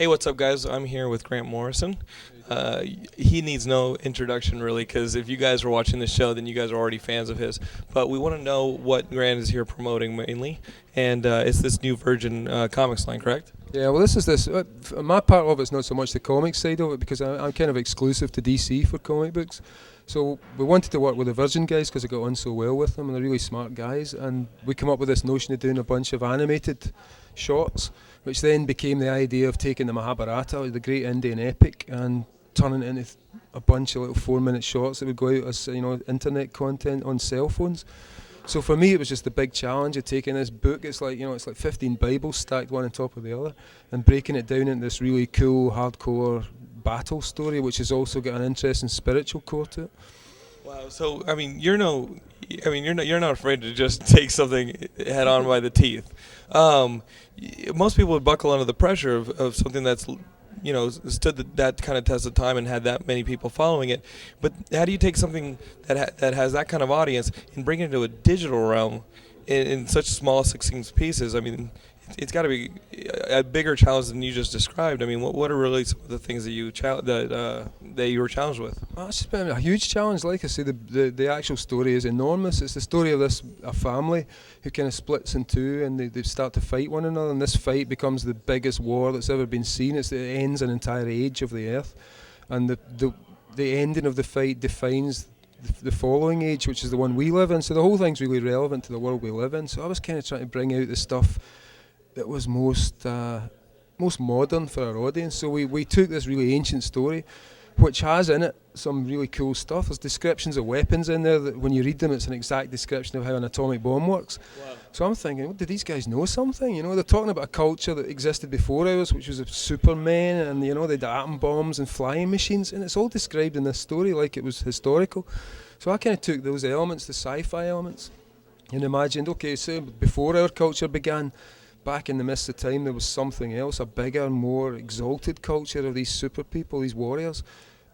Hey, what's up, guys? I'm here with Grant Morrison. He needs no introduction, really, because if you guys are watching the show, then you guys are already fans of his. But we want to know what Grant is here promoting mainly, and it's this new Virgin Comics line, correct? Yeah, well, this is this. My part of it's not so much the comic side of it because I'm kind of exclusive to DC for comic books. So we wanted to work with the Virgin guys because I got on so well with them, and they're really smart guys. And we come up with this notion of doing a bunch of animated shorts, which then became the idea of taking the Mahabharata, the great Indian epic, and turning it into a bunch of little 4-minute shorts that would go out as internet content on cell phones. So for me, it was just the big challenge of taking this book. It's like it's like 15 Bibles stacked one on top of the other, and breaking it down into this really cool, hardcore battle story, which has also got an interesting spiritual core to it. Wow. So you're not afraid to just take something head on by the teeth. Most people would buckle under the pressure of something that's stood that kind of test of time and had that many people following it. But how do you take something that has that kind of audience and bring it into a digital realm in such small, succinct pieces? I mean, it's got to be a bigger challenge than you just described. I mean, what are really some of the things that you were challenged with? Well, it's been a huge challenge. Like I say, the actual story is enormous. It's the story of a family who kind of splits in two, and they start to fight one another, and this fight becomes the biggest war that's ever been seen. It ends an entire age of the Earth, and the ending of the fight defines the following age, which is the one we live in. So the whole thing's really relevant to the world we live in. So I was kind of trying to bring out the stuff that was most modern for our audience. So we took this really ancient story, which has in it some really cool stuff. There's descriptions of weapons in there that when you read them, it's an exact description of how an atomic bomb works. Wow. So I'm thinking, did these guys know something? They're talking about a culture that existed before ours, which was of supermen, and they had atom bombs and flying machines, and it's all described in this story like it was historical. So I kind of took those elements, the sci-fi elements, and imagined, okay, so before our culture began, back in the mist of time, there was something else, a bigger, more exalted culture of these super people, these warriors,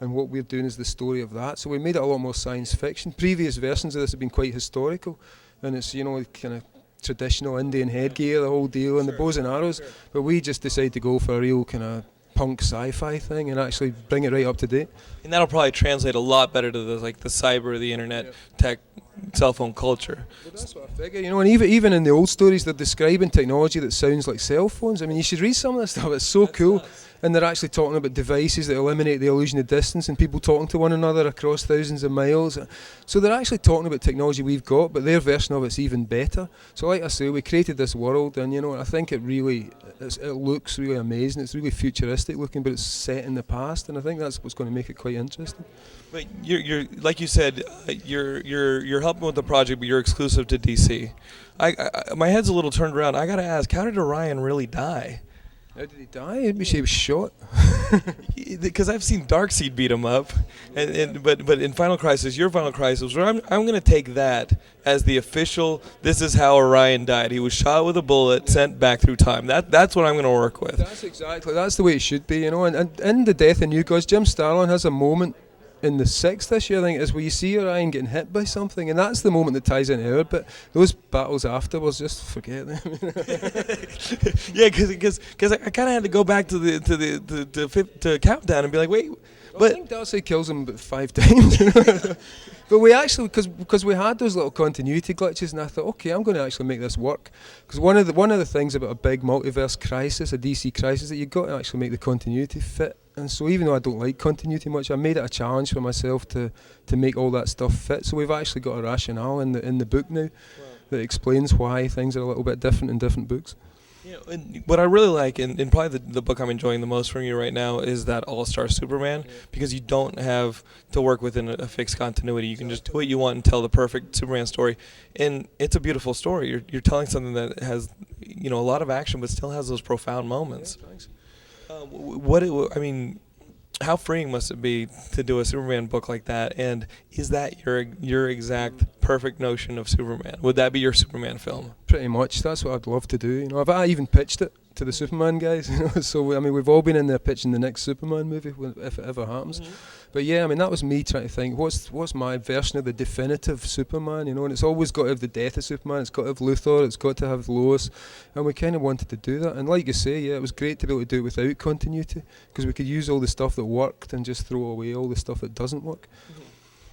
and what we're doing is the story of that. So we made it a lot more science fiction. Previous versions of this have been quite historical, and it's kind of traditional Indian headgear, the whole deal, and the bows and arrows. Sure. But we just decided to go for a real kind of punk sci-fi thing and actually bring it right up to date. And that'll probably translate a lot better to the cyber, the internet, tech, cell phone culture. Well, that's what I figure, and even in the old stories, they're describing technology that sounds like cell phones. I mean, you should read some of this stuff. It's so cool. Nuts. And they're actually talking about devices that eliminate the illusion of distance and people talking to one another across thousands of miles. So they're actually talking about technology we've got, but their version of it's even better. So like I say, we created this world, and I think it looks really amazing. It's really futuristic looking, but it's set in the past, and I think that's what's going to make it quite interesting. But you're like you said, you're helping with the project, but you're exclusive to DC. My head's a little turned around. I got to ask, how did Orion really die? How did he die? He was shot. Because I've seen Darkseid beat him up, but in Final Crisis, your Final Crisis, where I'm going to take that as the official. This is how Orion died. He was shot with a bullet, sent back through time. That's what I'm going to work with. That's the way it should be, And in the Death of New Gods, Jim Starlin has a moment in the 6th issue, I think, is where you see Orion getting hit by something, and that's the moment that ties into our. But those battles afterwards, just forget them. Yeah, because I kind of had to go back to the Countdown and be like, wait. But I think Darcy kills him about 5 times. But we actually, because we had those little continuity glitches, and I thought, okay, I'm going to actually make this work. Because one of the things about a big multiverse crisis, a DC crisis, that you've got to actually make the continuity fit. And so even though I don't like continuity much, I made it a challenge for myself to make all that stuff fit. So we've actually got a rationale in the book now that explains why things are a little bit different in different books. And what I really like, and probably the book I'm enjoying the most from you right now, is that All-Star Superman, because you don't have to work within a fixed continuity. You can just do what you want and tell the perfect Superman story, and it's a beautiful story. You're telling something that has a lot of action, but still has those profound moments. Yeah, thanks. How freeing must it be to do a Superman book like that? And is that your exact perfect notion of Superman? Would that be your Superman film? Pretty much. That's what I'd love to do. I even pitched it to the Superman guys. You know? So I mean, we've all been in there pitching the next Superman movie if it ever happens. But yeah, I mean, that was me trying to think, what's my version of the definitive Superman, you know? And it's always got to have the death of Superman, it's got to have Luthor, it's got to have Lois, and we kind of wanted to do that. And like you say, yeah, it was great to be able to do it without continuity, because we could use all the stuff that worked and just throw away all the stuff that doesn't work.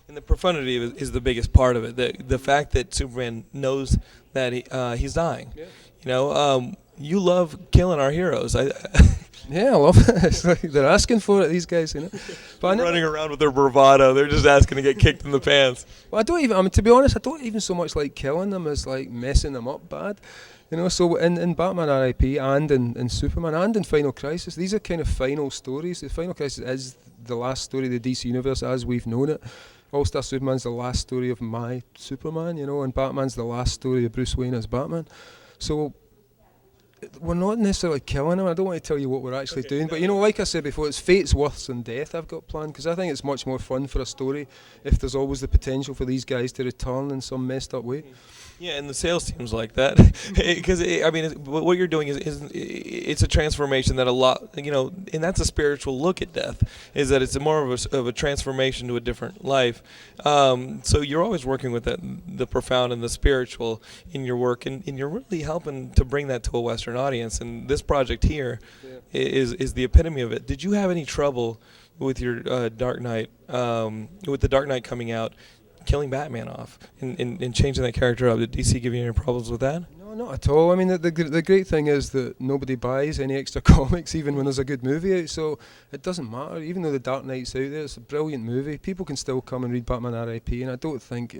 And the profundity of it is the biggest part of it. The fact that Superman knows that he's dying. Yeah. You know, you love killing our heroes. Yeah, I love it. It's like they're asking for it, these guys, you know. But running around with their bravado, they're just asking to get kicked in the pants. Well, I mean, to be honest, I don't even so much like killing them as like messing them up bad. You know, so in Batman R.I.P. and in Superman and in Final Crisis, these are kind of final stories. The Final Crisis is the last story of the DC Universe as we've known it. All-Star Superman's the last story of my Superman, you know, and Batman's the last story of Bruce Wayne as Batman. So we're not necessarily killing him. I don't want to tell you what we're actually doing, but you know, like I said before, it's fate's worse than death I've got planned, because I think it's much more fun for a story if there's always the potential for these guys to return in some messed up way. Yeah, and the sales team's like that, because I mean, what you're doing is it's a transformation that a lot, you know, and that's a spiritual look at death. Is that it's more of a transformation to a different life. So you're always working with the profound and the spiritual in your work, and you're really helping to bring that to a Western audience. And this project here is the epitome of it. Did you have any trouble with your Dark Knight, with the Dark Knight coming out, killing Batman off and changing that character up? Did DC give you any problems with that? No, not at all. I mean, the great thing is that nobody buys any extra comics, even when there's a good movie out, so it doesn't matter. Even though the Dark Knight's out there, it's a brilliant movie. People can still come and read Batman R.I.P. and I don't think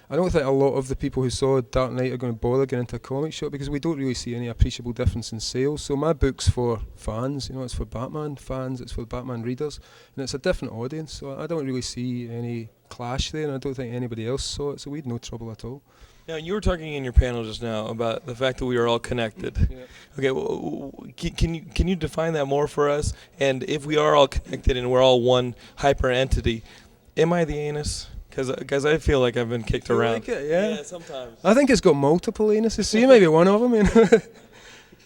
a lot of the people who saw Dark Knight are going to bother getting into a comic shop, because we don't really see any appreciable difference in sales. So my book's for fans, you know, it's for Batman fans, it's for Batman readers, and it's a different audience, so I don't really see any clash there, and I don't think anybody else saw it, so we had no trouble at all. Now, you were talking in your panel just now about the fact that we are all connected. Yeah. Okay, can you define that more for us? And if we are all connected and we're all one hyper entity, am I the anus? Because I feel like I've been kicked around. Like it, yeah, sometimes. I think it's got multiple anuses, so you might be one of them. You know?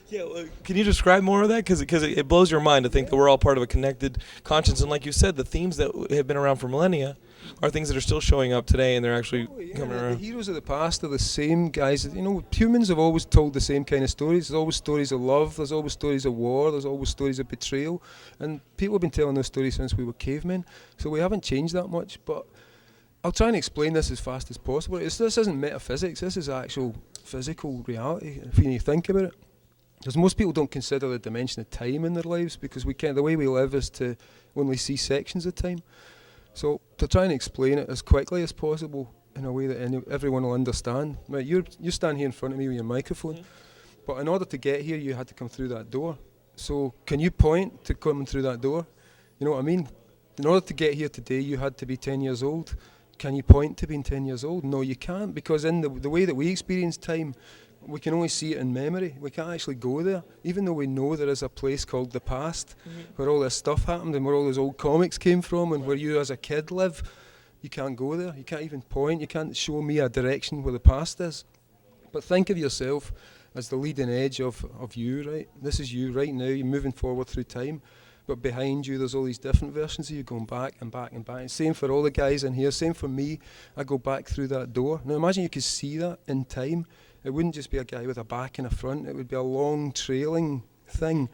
Yeah, can you describe more of that? Because it blows your mind to think that we're all part of a connected conscience. And like you said, the themes that have been around for millennia are things that are still showing up today, and they're actually coming around. The heroes of the past are the same guys. You know, humans have always told the same kind of stories. There's always stories of love, there's always stories of war, there's always stories of betrayal. And people have been telling those stories since we were cavemen. So we haven't changed that much. But I'll try and explain this as fast as possible. This isn't metaphysics, this is actual physical reality, if you think about it. Because most people don't consider the dimension of time in their lives, because the way we live is to only see sections of time. So to try and explain it as quickly as possible in a way that everyone will understand. Right, you stand here in front of me with your microphone, but in order to get here you had to come through that door. So can you point to coming through that door? You know what I mean? In order to get here today you had to be 10 years old. Can you point to being 10 years old? No, you can't, because in the way that we experience time, we can only see it in memory. We can't actually go there, even though we know there is a place called the past, where all this stuff happened and where all those old comics came from and where you as a kid live. You can't go there. You can't even point. You can't show me a direction where the past is. But think of yourself as the leading edge of you, right? This is you right now. You're moving forward through time. But behind you, there's all these different versions of you going back and back and back. And same for all the guys in here. Same for me. I go back through that door. Now imagine you could see that in time. It wouldn't just be a guy with a back and a front. It would be a long trailing thing.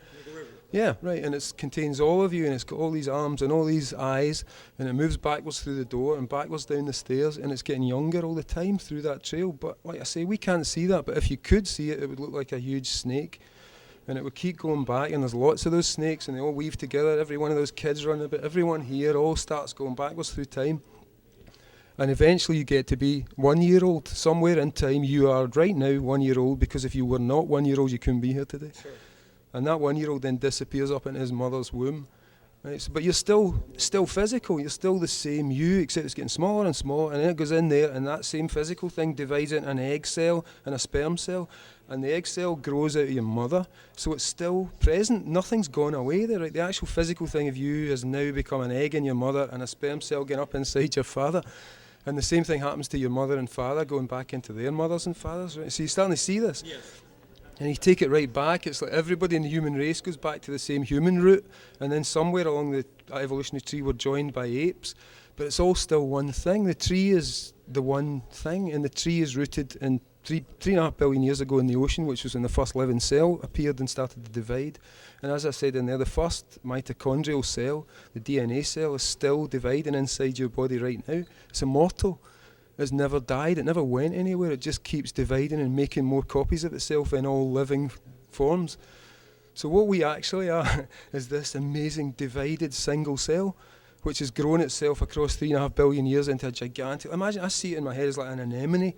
Yeah, right. And it contains all of you, and it's got all these arms and all these eyes, and it moves backwards through the door and backwards down the stairs, and it's getting younger all the time through that trail. But like I say, we can't see that. But if you could see it, it would look like a huge snake. And it would keep going back, and there's lots of those snakes, and they all weave together. Every one of those kids running about, everyone here all starts going backwards through time. And eventually you get to be 1 year old. Somewhere in time you are right now 1 year old, because if you were not 1 year old you couldn't be here today. Sure. And that 1 year old then disappears up in his mother's womb. Right? So, but you're still physical, you're still the same you, except it's getting smaller and smaller, and then it goes in there, and that same physical thing divides into an egg cell and a sperm cell, and the egg cell grows out of your mother, so it's still present, nothing's gone away there. Right? The actual physical thing of you has now become an egg in your mother and a sperm cell getting up inside your father. And the same thing happens to your mother and father going back into their mothers and fathers. Right? So you're starting to see this. Yes. And you take it right back, it's like everybody in the human race goes back to the same human root, and then somewhere along the evolutionary tree we're joined by apes, but it's all still one thing. The tree is the one thing, and the tree is rooted in 3.5 billion years ago in the ocean, which was when the first living cell appeared and started to divide. And as I said in there, the first mitochondrial cell, the DNA cell, is still dividing inside your body right now. It's immortal. It's never died, it never went anywhere, it just keeps dividing and making more copies of itself in all living forms. So what we actually are is this amazing divided single cell, which has grown itself across 3.5 billion years into a gigantic, imagine, I see it in my head as like an anemone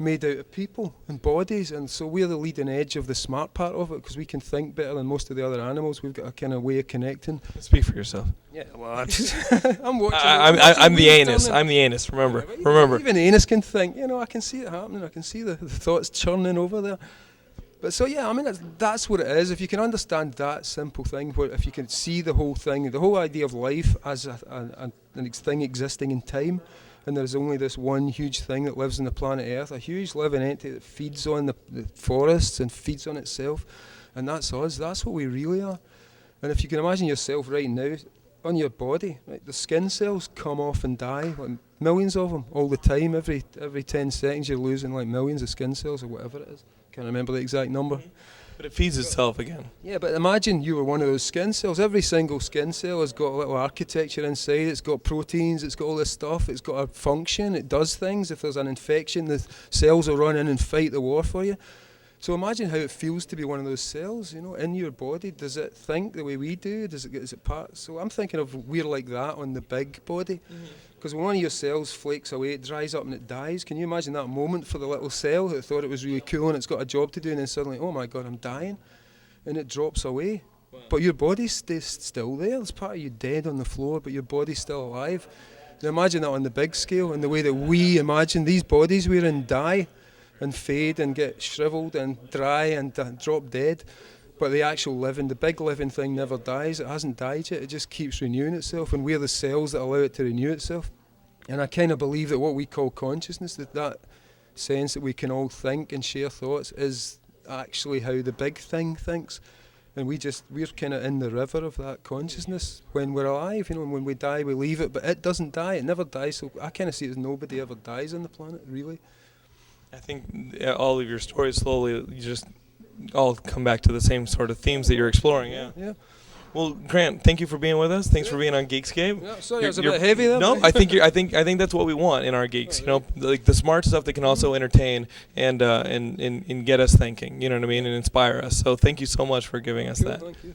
made out of people and bodies, and so we're the leading edge of the smart part of it, because we can think better than most of the other animals. We've got a kind of way of connecting. Speak for yourself. Yeah, well, I'm watching. I'm the anus. I'm the anus. Remember. Even the anus can think. You know, I can see it happening. I can see the thoughts churning over there. But so yeah, I mean that's what it is. If you can understand that simple thing, where if you can see the whole thing, the whole idea of life as a thing existing in time, and there's only this one huge thing that lives on the planet Earth, a huge living entity that feeds on the forests and feeds on itself, and that's us. That's what we really are. And if you can imagine yourself right now, on your body, right, the skin cells come off and die, like millions of them all the time. Every 10 seconds you're losing like millions of skin cells or whatever it is. Can't remember the exact number. But it feeds itself again. Yeah, but imagine you were one of those skin cells. Every single skin cell has got a little architecture inside. It's got proteins, it's got all this stuff, it's got a function, it does things. If there's an infection, the cells will run in and fight the war for you. So imagine how it feels to be one of those cells, you know, in your body. Does it think the way we do? Is it part? So I'm thinking of we're like that on the big body. Because when one of your cells flakes away, it dries up and it dies. Can you imagine that moment for the little cell that thought it was really cool and it's got a job to do, and then suddenly, oh my God, I'm dying, and it drops away. Wow. But your body stays still there. It's part of you dead on the floor, but your body's still alive. Now imagine that on the big scale, and the way that we imagine these bodies we're in die and fade and get shriveled and dry and drop dead. But the actual living, the big living thing never dies. It hasn't died yet. It just keeps renewing itself, and we're the cells that allow it to renew itself. And I kind of believe that what we call consciousness, that sense that we can all think and share thoughts, is actually how the big thing thinks. And we're kind of in the river of that consciousness when we're alive. You know, when we die, we leave it, but it doesn't die. It never dies. So I kind of see it as nobody ever dies on the planet, really. I think all of your stories slowly you just all come back to the same sort of themes that you're exploring. Yeah. Well, Grant, thank you for being with us. Thanks for being on Geekscape. Yeah, sorry, I was a bit heavy there. No, I think that's what we want in our geeks. You know, like the smart stuff that can also entertain and get us thinking. You know what I mean, and inspire us. So thank you so much for giving us that. Thank you.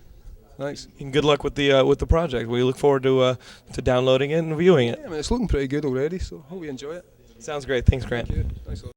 Thanks. And good luck with the project. We look forward to downloading it and viewing it. Yeah, I mean, it's looking pretty good already. So hope you enjoy it. Sounds great. Thanks, Grant. Thank you. Thanks a lot.